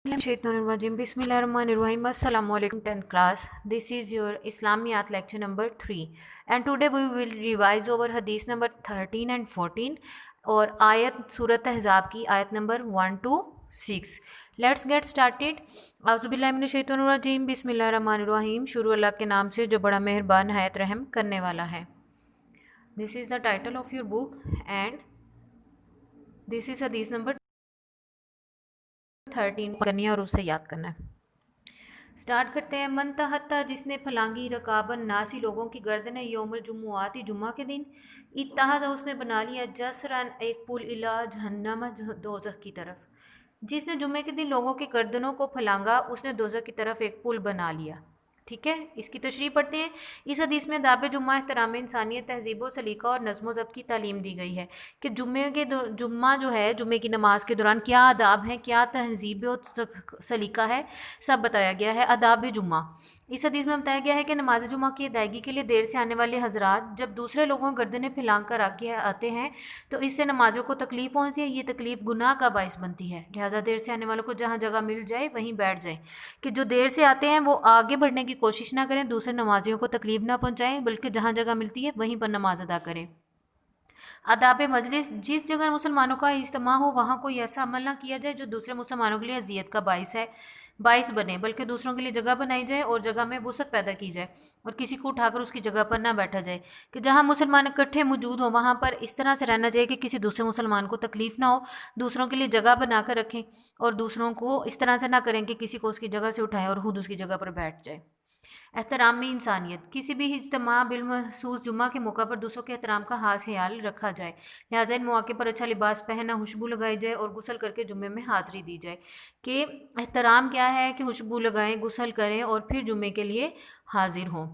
Bismillahirrahmanirrahim. Assalamu alaikum 10th class. This is your Islamiyat lecture number 3 and today we will revise over hadith number 13 and 14 और आयत सूरत अहज़ाब की आयत number 1 to 6. Let's get started. औज़ुबिल्लाहिमिनश्शैतानिर्रजीम बिस्मिल्लाहिर्रहमानिर्रहीम. शुरू अल्लाह के नाम से जो बड़ा मेहरबान नहायत रहम करने वाला है. This is the title of your book and this is hadith number 13 करनी है और उससे याद करना है. स्टार्ट करते हैं. मन तहत्ता जिसने फलांगी रकाबन नासी लोगों की गर्दनें यौमुल जुमुआती जुम्मा के दिन. इत्तहज़ उसने बना लिया जसरन एक पुल इला जहन्नम दोज़ख की तरफ. जिसने जुम्मे के दिन लोगों की गर्दनों को फलांगा उसने दोज़ख की तरफ एक पुल बना लिया. ठीक है, इसकी तशरीह पढ़ते हैं. इस हदीस में दाब जुम्मा एहतराम इंसानियत तहजीब व सलीका और नज़्म व ज़ब्त की तालीम दी गई है कि जुम्मा जो है जुम्मे की नमाज के दौरान क्या आदाब हैं, क्या तहजीब व सलीका है, सब बताया गया है. आदाब जुम्मा. इस हदीस में बताया गया है कि नमाज जुम्मा की अदायगी के लिए देर से आने वाले हजरात जब दूसरे लोगों गर्दनें फैला कर आते हैं तो इससे नमाजों को तकलीफ़ पहुँचती है. ये तकलीफ़ गुनाह का बाइस बनती है. लिहाजा देर से आने वालों को जहाँ जगह मिल जाए वहीं बैठ जाए. कि जो देर से आते हैं वो आगे बढ़ने की कोशिश ना करें, दूसरे नमाजियों को तकलीफ़ ना पहुँचाएँ, बल्कि जहाँ जगह मिलती है वहीं पर नमाज अदा करें. आदाब मजलिस. जिस जगह मुसलमानों का इज्तिमा हो वहाँ कोई ऐसा अमल ना किया जाए जो दूसरे मुसलमानों के लिए अजियत का बाइस बने, बल्कि दूसरों के लिए जगह बनाई जाए और जगह में वसअत पैदा की जाए और किसी को उठाकर उसकी जगह पर ना बैठा जाए. कि जहाँ मुसलमान इकट्ठे मौजूद हों वहाँ पर इस तरह से रहना चाहिए कि किसी दूसरे मुसलमान को तकलीफ़ ना हो. दूसरों के लिए जगह बना कर रखें और दूसरों को इस तरह से ना करें कि किसी को उसकी जगह से उठाएं और खुद उसकी जगह पर बैठ जाए. एहतराम में इंसानियत. किसी भी इज्तिमा बिलमखसूस जुम्मा के मौका पर दूसरों के एहतराम का खास ख्याल रखा जाए. लिहाजा इन मौके पर अच्छा लिबास पहना, खुशबू लगाई जाए और गुसल करके जुम्मे में हाज़िरी दी जाए. कि एहतराम क्या है कि खुशबू लगाएं, गुसल करें और फिर जुम्मे के लिए हाजिर हों.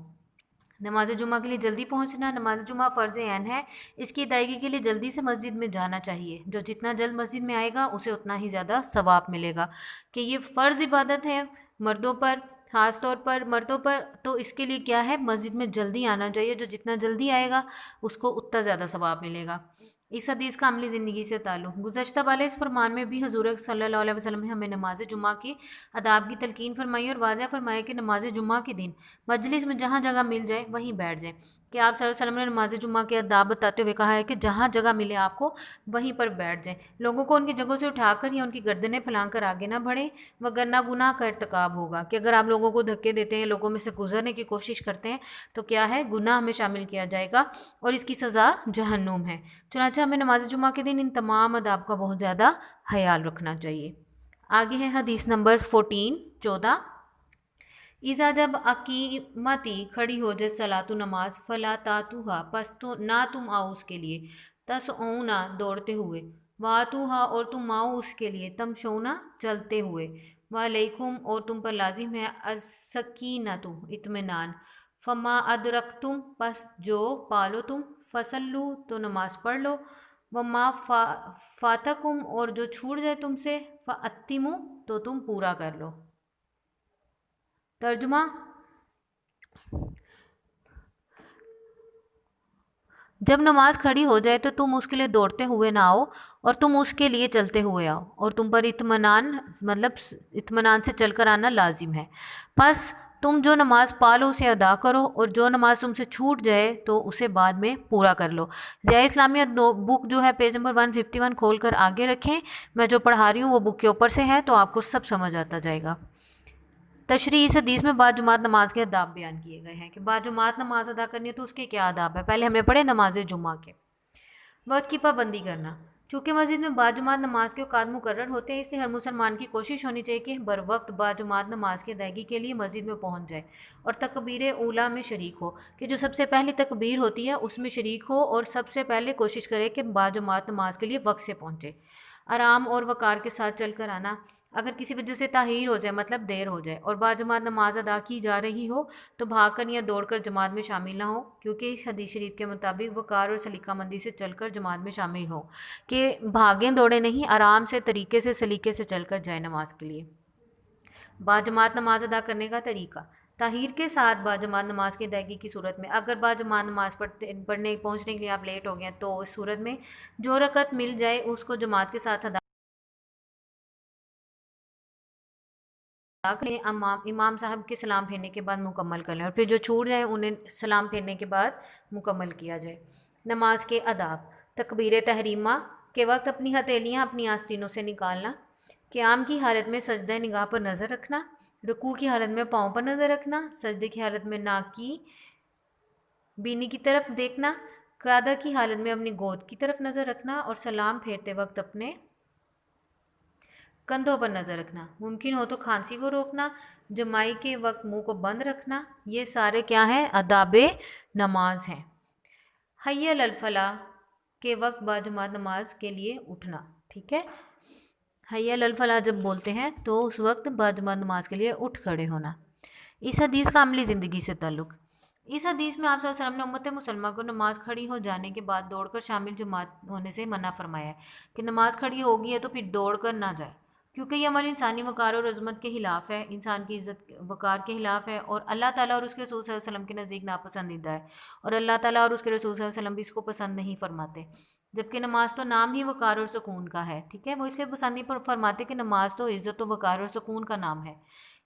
नमाज जुम्मा के लिए जल्दी पहुंचना. नमाज जुम्मा फ़र्ज़ ऐन है. इसकी अदायगी के लिए जल्दी से मस्जिद में जाना चाहिए. जो जितना जल्द मस्जिद में आएगा उसे उतना ही ज़्यादा सवाब मिलेगा. कि ये फ़र्ज़ इबादत है मर्दों पर, ख़ास तौर पर मर्दों पर. तो इसके लिए क्या है, मस्जिद में जल्दी आना चाहिए. जो जितना जल्दी आएगा उसको उतना ज़्यादा सवाब मिलेगा. इस हदीस का अमली ज़िंदगी से ताल्लुक़. गुज़श्ता वाले इस फरमान में भी हुज़ूर सल्लल्लाहु अलैहि वसल्लम ने हमें नमाज जुम्मा की आदाब की तलकीन फरमाई और वाज़ह फरमाया कि नमाज जुम्मा के दिन मजलिस में जहाँ जगह मिल जाए वहीं बैठ जाए. कि आप सल्लल्लाहु अलैहि वसल्लम ने नमाज जुम्मा के आदाब बताते हुए कहा है कि जहाँ जगह मिले आपको वहीं पर बैठ जाएं. लोगों को उनकी जगहों से उठाकर या उनकी गर्दनें फैलाकर आगे ना बढ़ें, वरना गुनाह का इर्तिकाब होगा. कि अगर आप लोगों को धक्के देते हैं, लोगों में से गुजरने की कोशिश करते हैं तो क्या है, गुनाह में शामिल किया जाएगा और इसकी सज़ा जहन्नुम है. चुनांचे हमें नमाज जुम्मा के दिन इन तमाम आदाब का बहुत ज़्यादा ख्याल रखना चाहिए. आगे है हदीस नंबर 14. ईज़ा जब अकीमती खड़ी हो जाए सलातु नमाज फला तातुहा पस तो ना तुम आओ उसके लिए, तसऊना दौड़ते हुए, वातुहा और तुम आओ उसके लिए, तमशौना चलते हुए, वालैकुम और तुम पर लाजिम है अस्सकीनतु इत्मीनान, फमा अदरकतुम पस जो पालो तुम, फसल्लु तो नमाज पढ़ लो, वमा फातकुम और जो छूट जाए तुमसे, फ़अत्तिमु तो तुम पूरा कर लो. तर्जुमा. जब नमाज खड़ी हो जाए तो तुम उसके लिए दौड़ते हुए ना आओ और तुम उसके लिए चलते हुए आओ और तुम पर इत्मीनान मतलब इत्मीनान से चलकर आना लाजिम है. बस तुम जो नमाज पा लो उसे अदा करो और जो नमाज तुमसे छूट जाए तो उसे बाद में पूरा कर लो. ज़िया इस्लामिया बुक जो है पेज नंबर 151 खोल कर आगे रखें. मैं जो पढ़ा रही हूँ वो बुक के ऊपर से है तो आपको सब समझ आता जाएगा. तशरीह. इस हदीस में बाजुमात नमाज के आदाब बयान किए गए हैं कि बाजुमात नमाज अदा करनी है तो उसके क्या आदाब है. पहले हमने पढ़े नमाज जुम्मा के. वक्त की पाबंदी करना. चूँकि मस्जिद में बाजुमात नमाज के औकात मुकर्रर होते हैं इसलिए हर मुसलमान की कोशिश होनी चाहिए कि बर वक्त बाजुमात नमाज की अदायगी के लिए मस्जिद में पहुँच जाए और तकबीर ऊला में शरीक हो. कि जो सबसे पहली तकबीर होती है उसमें शरीक हो और सबसे पहले कोशिश करे कि बाजुमात नमाज के लिए वक्त से पहुँचे. आराम और वक़ार के साथ चल कर आना. अगर किसी वजह से ताहीर हो जाए मतलब देर हो जाए और बाजमात नमाज अदा की जा रही हो तो भागकर या दौड़कर जमात में शामिल ना हो. क्योंकि इस हदीस शरीफ के मुताबिक वक़ार और सलीकामंदी से चलकर जमात में शामिल हो. कि भागें दौड़े नहीं, आराम से तरीके से सलीके से चलकर जाए नमाज के लिए. बाजमात नमाज अदा करने का तरीका. ताहीर के साथ बाजमात नमाज की अदायगी की सूरत में अगर बाजमात नमाज पढ़ने पहुँचने के लिए आप लेट हो गए तो इस सूरत में जो रकत मिल जाए उसको जमात के साथ अदा امام صاحب کے سلام پھیرنے کے بعد مکمل کر لیں، اور پھر جو چھوٹ جائیں انہیں سلام پھیرنے کے بعد مکمل کیا جائے۔ نماز کے آداب: تکبیر تحریمہ کے وقت اپنی ہتھیلیاں اپنی آستینوں سے نکالنا، قیام کی حالت میں سجدہ نگاہ پر نظر رکھنا، رکوع کی حالت میں پاؤں پر نظر رکھنا، سجدے کی حالت میں ناک کی بینی کی طرف دیکھنا، قعدہ کی حالت میں اپنی گود کی طرف نظر رکھنا، اور سلام پھیرتے وقت اپنے کندھوں پر نظر رکھنا۔ ممکن ہو تو کھانسی کو روکنا، جمائی کے وقت منہ کو بند رکھنا۔ یہ سارے کیا ہیں؟ آداب نماز ہیں۔ حی علی الفلاح کے وقت باجماعت نماز کے لیے اٹھنا، ٹھیک ہے؟ حی علی الفلاح جب بولتے ہیں تو اس وقت باجماعت نماز کے لیے اٹھ کھڑے ہونا۔ اس حدیث کا عملی زندگی سے تعلق: اس حدیث میں آپ صلی اللہ علیہ وسلم نے امت مسلمہ کو نماز کھڑی ہو جانے کے بعد دوڑ کر شامل جماعت ہونے سے منع فرمایا ہے کہ نماز کھڑی ہوگی ہے تو پھر دوڑ کر نہ جائے، کیونکہ یہ عمل انسانی وقار اور عظمت کے خلاف ہے، انسان کی عزت وقار کے خلاف ہے، اور اللہ تعالیٰ اور اس کے رسول صلی اللہ علیہ وسلم کے نزدیک ناپسندیدہ ہے، اور اللہ تعالیٰ اور اس کے رسول صلی اللہ علیہ وسلم بھی اس کو پسند نہیں فرماتے، جبکہ نماز تو نام ہی وقار اور سکون کا ہے، ٹھیک ہے؟ وہ اس لیے پسند نہیں فرماتے کہ نماز تو عزت و وقار اور سکون کا نام ہے،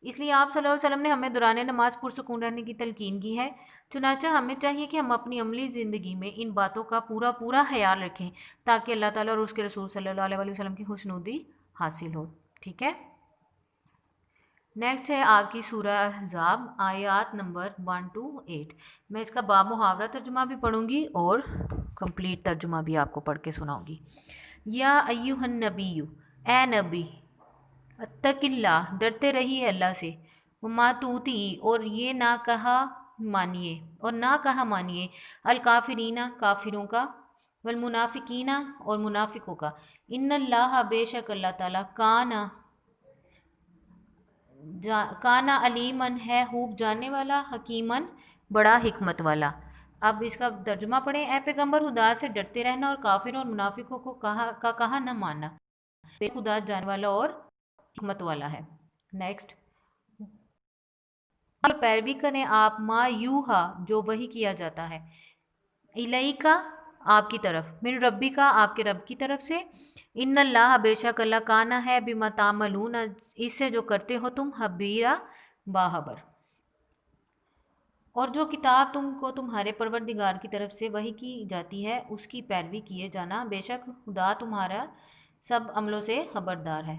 اس لیے آپ صلی اللہ علیہ وسلم نے ہمیں دوران نماز پرسکون رہنے کی تلقین کی ہے۔ چنانچہ ہمیں چاہیے کہ ہم اپنی عملی زندگی میں ان باتوں کا پورا خیال رکھیں تاکہ اللہ تعالیٰ اور اس کے رسول صلی اللہ علیہ وسلم کی خوشنودی حاصل ہو، ٹھیک ہے؟ نیکسٹ ہے آپ کی سورہ احزاب، آیات نمبر 1 to 8۔ میں اس کا باب محاورہ ترجمہ بھی پڑھوں گی اور کمپلیٹ ترجمہ بھی آپ کو پڑھ کے سناؤں گی۔ یا ایھا النبی، اے نبی، اتق اللہ، ڈرتے رہیے اللہ سے، وما توتی، اور یہ نہ کہا مانیے، الکافرین، کافروں کا، والمنافقین، اور منافقوں کا، ان اللہ، بے شک اللہ تعالیٰ، کانا علیمن، ہے خوب جاننے والا، حکیمن، بڑا حکمت والا۔ اب اس کا ترجمہ پڑھیں۔ اے پیغمبر، خدا سے ڈرتے رہنا اور کافروں اور منافقوں کو کہا نہ ماننا، بے شک خدا جاننے والا اور حکمت والا ہے۔ نیکسٹ، اور پیروی کریں آپ ما یوہا، جو وحی کیا جاتا ہے، الیکا، آپ کی طرف، من ربی کا، آپ کے رب کی طرف سے، ان اللہ، بے شک اللہ، کانا ہے، بما تعملون، اس سے جو کرتے ہو تم، خبیرا، باخبر۔ اور جو کتاب تم کو تمہارے پروردگار کی طرف سے وحی کی جاتی ہے اس کی پیروی کیے جانا، بے شک خدا تمہارا سب عملوں سے خبردار ہے۔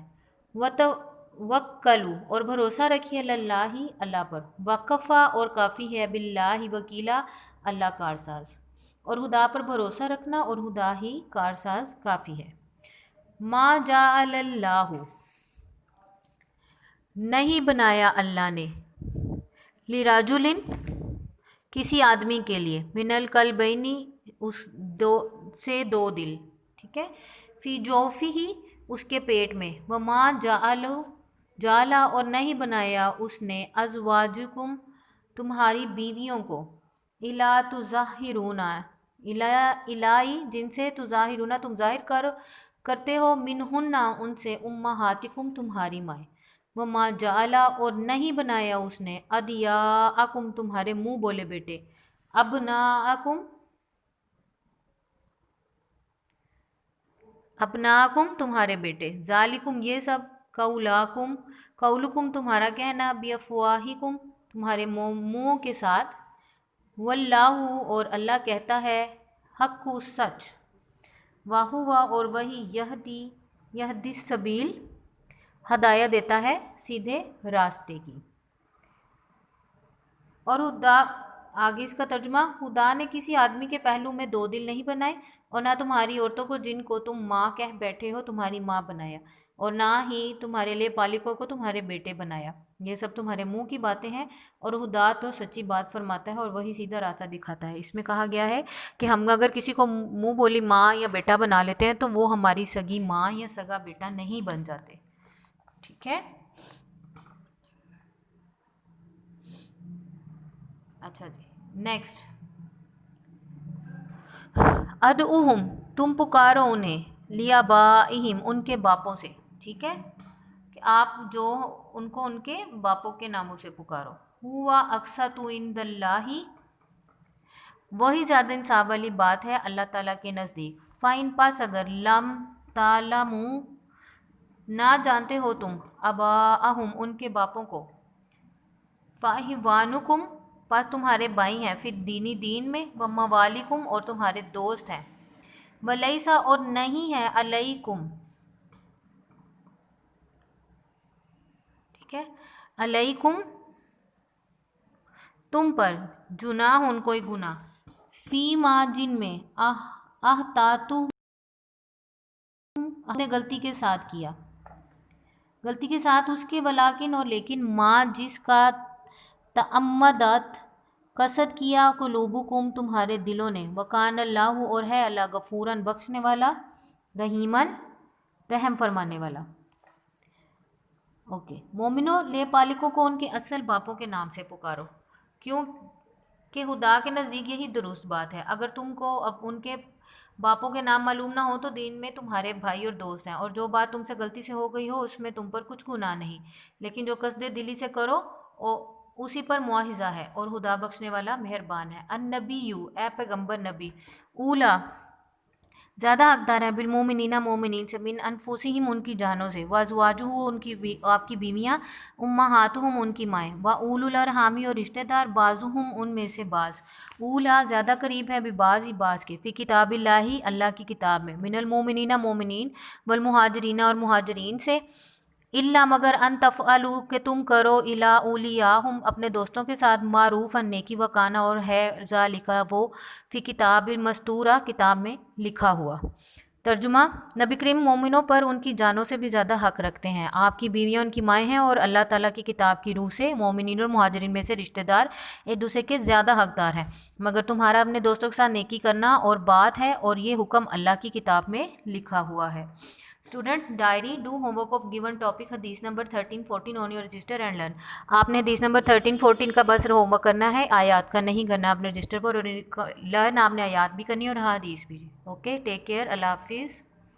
وَتَوَکَّلُوا، اور بھروسہ رکھیے، اللہ، اللہ پر، وَکَفَا، اور کافی ہے، بِاللَّہِ وکیلا، اللہ کارساز، اور خدا پر بھروسہ رکھنا اور خدا ہی کارساز کافی ہے۔ ما جعل اللہ، نہیں بنایا اللہ نے، لِرَجُلٍ، کسی آدمی کے لیے، من القلبین، اس دو دل، ٹھیک ہے، فی جوفہ، اس کے پیٹ میں، وما جعل، اور نہیں بنایا اس نے، ازواجکم، تمہاری بیویوں کو، الا تظاہرون، الائی، جن سے، تظاہرون، تم ظاہر کرتے ہو، منہن، ان سے، امہاتکم، تمہاری مائیں، وما جعل، اور نہیں بنایا اس نے، ادعیاءکم، تمہارے منہ بولے بیٹے، ابناکم، تمہارے بیٹے، ذالکم، یہ سب، قولکم، تمہارا کہنا، بیافواہکم، تمہارے منہوں کے ساتھ، واللہ، اور اللہ کہتا ہے، حق، سچ، وہو، اور وہی، یہدی السبیل، ہدایت دیتا ہے سیدھے راستے کی۔ اور خدا، آگے اس کا ترجمہ، خدا نے کسی آدمی کے پہلو میں دو دل نہیں بنائے، اور نہ تمہاری عورتوں کو جن کو تم ماں کہہ بیٹھے ہو تمہاری ماں بنایا، اور نہ ہی تمہارے لیے پالکوں کو تمہارے بیٹے بنایا، یہ سب تمہارے منہ کی باتیں ہیں، اور خدا تو سچی بات فرماتا ہے اور وہی سیدھا راستہ دکھاتا ہے۔ اس میں کہا گیا ہے کہ ہم اگر کسی کو منہ بولی ماں یا بیٹا بنا لیتے ہیں تو وہ ہماری سگی ماں یا سگا بیٹا نہیں بن جاتے، ٹھیک ہے؟ اچھا جی، نیکسٹ، ادعوہم، تم پکارو انہیں، لیابائہم، ان کے باپوں سے، ٹھیک ہے، کہ آپ جو ان کو ان کے باپوں کے ناموں سے پکارو، ہوا اقسط عند اللہ، وہی زیادہ انصاف والی بات ہے اللہ تعالیٰ کے نزدیک، فَإِن، پس اگر، لم تعلموا، ना जानते हो तुम अबाअहुम उन के बापों को, फ़ाहिवानुकुम पास तुम्हारे भाई हैं, फिर दीनी दीन में, व मवालिकुम और तुम्हारे दोस्त हैं, वलैसा और नहीं है, अलैकुम ठीक है, अलैकुम तुम पर, जुनाहुन कोई गुना, फी मा जिनमें, आह तातु आपने गलती के साथ किया, गलती के साथ उसके, वलाकिन और लेकिन, माँ जिसका, तअम्मदत कसद किया, कुलूबुकुम तुम्हारे दिलों ने, वकान अल्लाह और है अल्लाह, गफूरन बख्शने वाला, रहीमन रहम फरमाने वाला। ओके, मोमिनो ले पालिकों को उनके असल बापों के नाम से पुकारो, क्यों कि खुदा के नज़दीक यही दुरुस्त बात है। अगर तुमको अब उनके बापों के नाम मालूम ना हो तो दीन में तुम्हारे भाई और दोस्त हैं, और जो बात तुमसे गलती से हो गई हो उसमें तुम पर कुछ गुनाह नहीं, लेकिन जो कसदे दिली से करो उसी पर मुआहिज़ा है, और खुदा बख्शने वाला मेहरबान है। अन्नबीयू ए पैगम्बर नबी, ऊला ज़्यादा हकदार हैं, बिलमोमिनीना मोमिनीन से, मिन अनफुसिहिम उनकी जानों से, वाज़वाजुहु उनकी आपकी बीवियाँ, उम्महातुहुम उनकी माएँ, व उलुल अरहामी और रिश्तेदार, बाज़ुहुम उनमें से बाज़, ऊला ज़्यादा करीब है, बिबाज़ ही बाज़ के, फ़ी किताबिल्लाही अल्लाह की किताब में, मिनल मोमिनीना मोमिनीन, वल मुहाजिरीना और मुहाजिरीन से, इल्ला मगर अन तफ़अलू कि तुम करो, इला उलियाहुम अपने दोस्तों के साथ, मारूफ़न नेकी, वकाना और है, ज़ालिका वो, फ़ी किताबिल मस्तूरा किताब में लिखा हुआ। तर्जुमा, नबी करीम मोमिनों पर उनकी जानों से भी ज़्यादा हक़ रखते हैं, आपकी बीवियाँ उनकी माएँ हैं, और अल्लाह ताला की किताब की रूह से मोमिनीन और मुहाजिरीन में से रिश्तेदार एक दूसरे के ज़्यादा हक़दार हैं, मगर तुम्हारा अपने दोस्तों के साथ नेकी करना और बात है, और ये हुक्म अल्लाह की किताब में लिखा हुआ है। Students, diary do homework of given topic हदीस number 13-14 on your register and learn. आपने हदीस नंबर 13-14 का बस होमवर्क करना है, आयात का नहीं करना अपने रजिस्टर पर, और लर्न आपने आयात भी करनी है और हदीस भी। ओके, टेक केयर, अल्लाह हाफिज़।